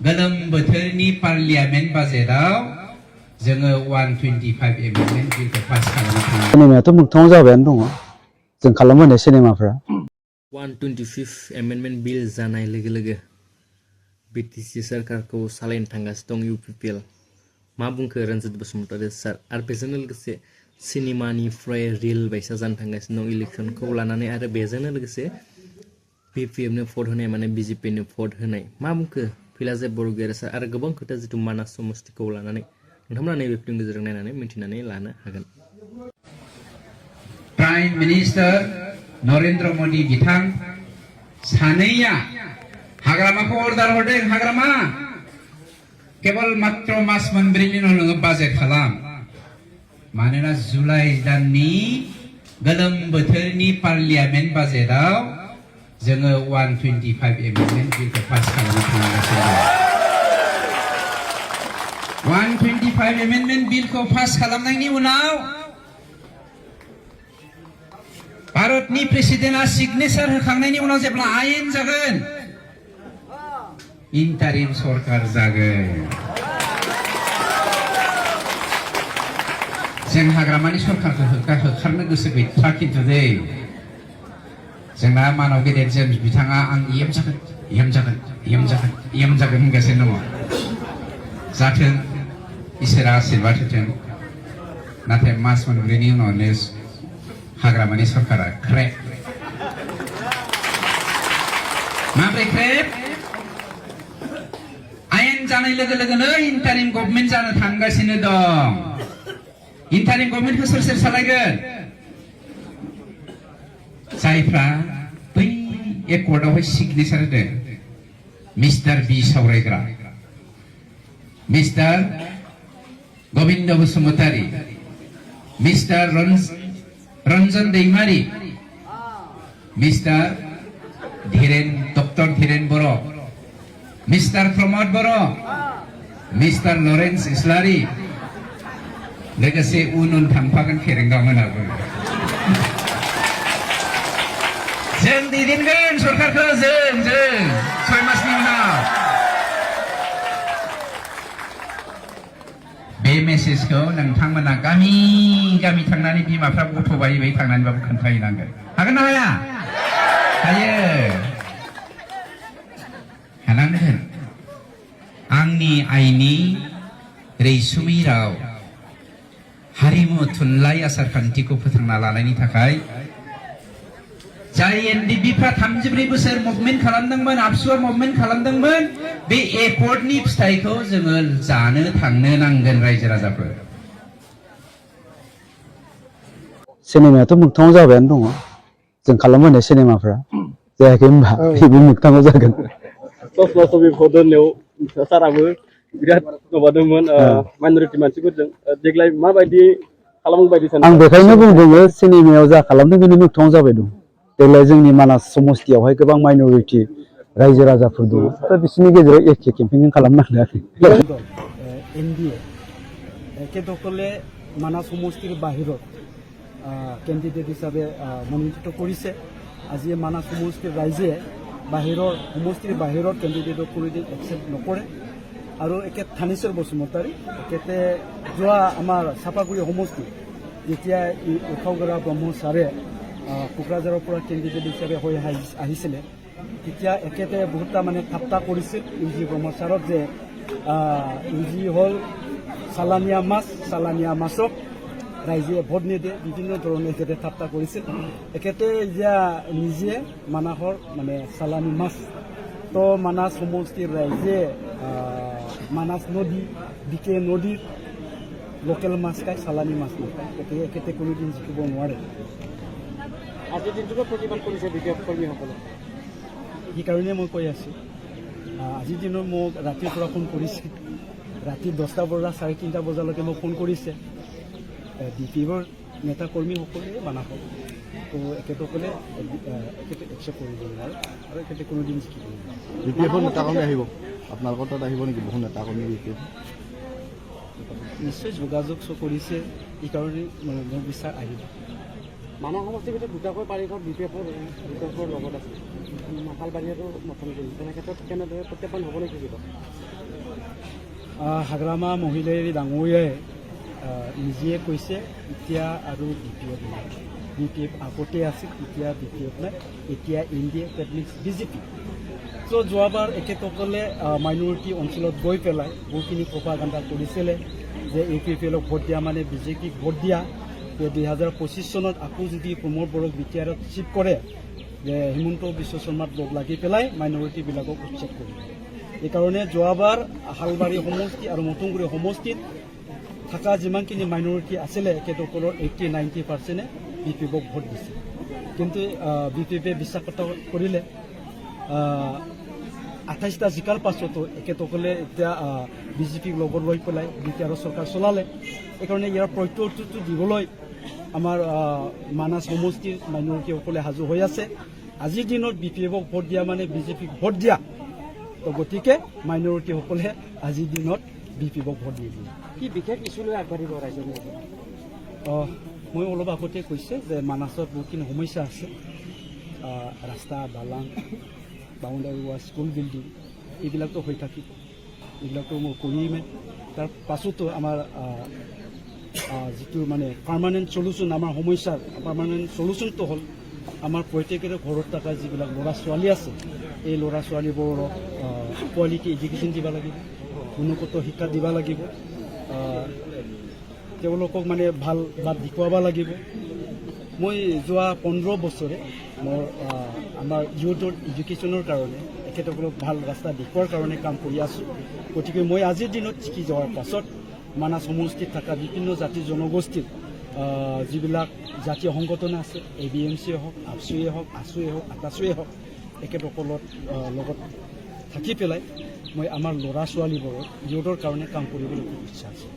गोलोम बोथोरनि पार्लियामेन्ट बाजेटआव जोङो 125 एमेन्डमेन्ट बिलखौ पास खालामनो थाङो। सिनेमायाथ' मोगथाङाव जाबायानो दङ जों खालामबोनाय सिनेमाफ्रा 125 एमेन्डमेन्ट बिल जानाय लोगो लोगो बिटिसि सोरखारखौ सालायनो थांगासिनो दं इउपिपिएल। मा बुंखो रन्जित बसुमतारी सार आरो बेजोंनो लोगोसे सिनेमानिफ्राय रिल बायसा जानो थांगासिनो दं इलेक्सनखौ लानानै आरो बेजोंनो लोगोसे पिपिएफनो भट होनाय माने बिजेपिनो भट होनाय मा बुंखो फैलाजे बरगयारी सार आरो गोबां खोथा जिथु मानास समस्तिखौ लानानै नोंथांमोना नैबे फिल्मनि गेजेरजों नायनानै मिन्थिनानै लानो हागोन। प्राइम मिनिस्टार नरेन्द्र मोदी बिथां सानैया हाग्रामाखौ अर्डार हरदों हाग्रामा केवल मात्र मास मोनब्रैनि उनाव नोङो बाजेट खालाम मानोना जुलाइ दाननि गोलोम बोथोरनि पार्लियामेन्ट बाजेटआव जोङो 125 एमेन्डमेन्ट बिलखौ पास खालामनो थांगासिनो दं। 125 एमेन्डमेन्ट बिलखौ पास खालामनायनि उनाव भारतनि प्रेसिडेन्टआ सिगनेचार होखांनायनि उनाव जेब्ला आयेन जागोन इन्टारिम सरकार जागोन। जों हाग्रामानि सरकारखौ होखारनो गोसो गैथ्रा खिन्थु दै जोंना मानव गेदेर जेम्स बिथाङा आं एम जागोन होनगासिनो दङ। जाथों इसोरा आशीर्बाद होथों नाथाय मास मोनब्रैनि उनावनो हाग्रामानि सरकारा क्रेक माब्रै क्रेक आयेन जानाय लोगो लोगोनो इन्टारिम गभर्नमेन्ट जानो थांगासिनो दं। इन्टारिम गभर्नमेन्टखौ सोर सोर सालायगोन जायफ्रा बै एकर्डआवहाय सिगनेचार होदों मिस्टार बि सावरायग्रा mister Govind Basumatary mister Ranjan Daimary mister doctor Dhiren Boro' mister प्रमद बर' मिस्टार लरेन्स इस्लारि लोगोसे उन थांफागोन फेरेंगा मोनाबो। जों दैदेनगोन सरकारखौ जों 6 मासनि उनाव बे मेसेजखौ नोंथांमोना गामि गामि थांनानै बिमाफ्रा गथ' बायै बायै थांनानैबाबो खोन्थाहैनांगोन। हागोन ना हाया? हायो हानांगोन। आंनि आइनि रैसुमै राव हारिमु थुनलाइ आसार खान्थिखौ फोथांना लानायनि थाखाय जाय एनडिपिफ्रा 34 बोसोर मुभमेन्ट खालामदोंमोन आबसुआ मुभमेन्ट खालामदोंमोन बे एकर्डनि फिथाइखौ जोङो जानो थांनो नांगोन रायजो राजाफोर। सिनेमायाथ' मोगथाङाव जाबायानो दङ जों खालामबोनाय सिनेमाफ्रा जायाखै होनबा बेबो मोगथाङाव जागोन। साराबो बिराद माबादोंमोन माइनरिटि मानसिफोरजों देग्लाय माबायदि खालामनो बायदि सानो? आं बेखायनो बुंदों सिनेमायाव जा खालामदों बेनि मोगथाङाव जाबाय दं। देग्लाय जोंनि मानास समस्तियावहाय गोबां माइनरिटि रायजो राजाफोर दङ दा बिसोरनि गेजेराव एखे केम्पेनिं खालामनांगोन आरो এনডিএ একেসকলে মানাস সমষ্টিৰ বাহিৰত কেণ্ডিডেট হিচাপে মনোনীত কৰিছে। আজি মানাস সমষ্টিৰ ৰাইজে সমষ্টিৰ বাহিৰত কেণ্ডিডেটক কৰি একচেপ্ট নকৰে আৰু একে থানেশ্বৰ বসুমতাৰী একেতে যোৱা আমাৰ চাপাগুৰি সমষ্টি যেতিয়া উঠাওগৰা ব্ৰহ্ম ছাৰে কোকৰাঝাৰৰ পৰা কেণ্ডিডেট হিচাপে হৈ আহিছিলে তেতিয়া একেতে বহুতটা মানে ঠাট্টা কৰিছিল ইউজি ব্ৰহ্ম ছাৰক যে ইউজি হ'ল চালানীয়া মাছক ৰাইজে ভোট নিদিয়ে বিভিন্ন ধৰণে একেতে ঠাট্টা কৰিছিল। একেতে এতিয়া নিজে মানাসৰ মানে চালানী মাছ তো মানাস সমষ্টিৰ ৰাইজে মানাস নদী বিকে নদীৰ লোকেল মাছ খায় চালানী মাছ নাখায় গতিকে একেতে কোনোদিন জিকিব নোৱাৰে। আজিৰ দিনটোতো প্ৰতিবাদ কৰিছে বিপিএফ কৰ্মীসকলে সেইকাৰণে মই কৈ আছোঁ আজিৰ দিনত মোক ৰাতিৰ পৰা ফোন কৰিছিল ৰাতি 10টা বজা 3:30 বজালৈকে মোক ফোন কৰিছে বিপিএফৰ নেতা কৰ্মীসকলে মানাসক তো একেসকলে একচেপ্ট কৰিব নোৱাৰে আৰু একেতে কোনোদিন জিকিব নোৱাৰে। বিপিএফৰ নেতা কৰ্মী আহিব আপোনালোকৰ তাত আহিব নেকি? বহু নেতা কৰ্মী বিপিএফ নিশ্চয় যোগাযোগ কৰিছে এইকাৰণে মোৰ বিশ্বাস আহিব। মানাহ সমষ্টিৰ ভিতৰত দুটাকৈ পাৰিষদ বিপিএফৰ লগত আছে মাথালবাৰীয়াটো মথন কৰিছে তেনে ক্ষেত্ৰত কেনেদৰে প্ৰত্যাহ্বান হ'ব নেকি? হাগ্ৰামা মহিলাই ডাঙৰীয়াই নিজে কৈছে এতিয়া আৰু বি পি এফ আগতে আছিল, এতিয়া বি পি এফ নাই, এতিয়া এনডিএ ডেট মিনছ বিজেপি। চ' যোৱাবাৰ এখেতসকলে মাইনৰিটি অঞ্চলত গৈ পেলাই বহুখিনি প্ৰপাগাণ্ডা কৰিছিলে যে APPLক ভোট দিয়া মানে বিজেপিক ভোট দিয়া, যে 2025 চনত আকৌ যদি প্ৰমোদ বড়োক বিটিআৰত চিফ কৰে, যে হিমন্ত বিশ্ব শৰ্মাত লগ লাগি পেলাই মাইনৰিটিবিলাকক উচ্ছেদ কৰিব। এইকাৰণে যোৱাবাৰ হালবাৰী সমষ্টি আৰু মতুংগুৰি সমষ্টিত থকা যিমানখিনি মাইনৰিটি আছিলে এখেতসকলৰ 80-90% BPFক ভোট দিছে। কিন্তু BPFে বিশ্বাসঘাত কৰিলে। 28টা জিকাৰ পাছতো এখেতসকলে এতিয়া বিজেপিক লগত লৈ পেলাই বিটিআৰৰ চৰকাৰ চলালে। এইকাৰণে ইয়াৰ প্ৰত্যুত্তৰটো দিবলৈ আমাৰ মানাছ সমষ্টিৰ মাইনৰিটিসকলে সাজু হৈ আছে। আজিৰ দিনত BPFক ভোট দিয়া মানে বিজেপিক ভোট দিয়া, তো গতিকে মাইনৰিটিসকলে আজিৰ দিনত BPFক ভোট নিদিয়ে। কি বিশেষ ইছ্যুলৈ আগবাঢ়িব ৰাইজৰ? মই অলপ আগতে কৈছে যে মানাছত বহুতখিনি সমস্যা আছে, ৰাস্তা দালাং, বাউণ্ডাৰী ৱাল, স্কুল বিল্ডিং, এইবিলাকতো হৈ থাকিব, এইবিলাকতো মই কৰিমেই। তাৰ পাছতো আমাৰ যিটো মানে পাৰ্মানেণ্ট চলিউশ্যন, আমাৰ সমস্যাৰ পাৰ্মানেণ্ট চলিউশ্যনটো হ'ল আমাৰ প্ৰত্যেকৰে ঘৰত থকা যিবিলাক ল'ৰা ছোৱালী আছে, এই ল'ৰা ছোৱালীবোৰক কোৱালিটি এডুকেশ্যন দিব লাগিব, গুণগত শিক্ষা দিব লাগিব, তেওঁলোকক মানে ভাল বাট দেখুৱাব লাগিব। মই যোৱা 15 বছৰে মোৰ আমাৰ ইউথৰ এডুকেশ্যনৰ কাৰণে এখেতসকলক ভাল ৰাস্তা দেখুৱাৰ কাৰণে কাম কৰি আছোঁ। গতিকে মই আজিৰ দিনত জিকি যোৱাৰ পাছত মানাছ সমষ্টিত থকা বিভিন্ন জাতি জনগোষ্ঠীৰ যিবিলাক জাতীয় সংগঠন আছে, ABMCয়ে হওক, আপচুয়ে হওক, আছুয়ে হওক, আকাচুয়ে হওক, এখেতসকলৰ লগত থাকি পেলাই মই আমাৰ ল'ৰা ছোৱালীবোৰৰ ইউথৰ কাৰণে কাম কৰিবলৈ খুব ইচ্ছা আছে।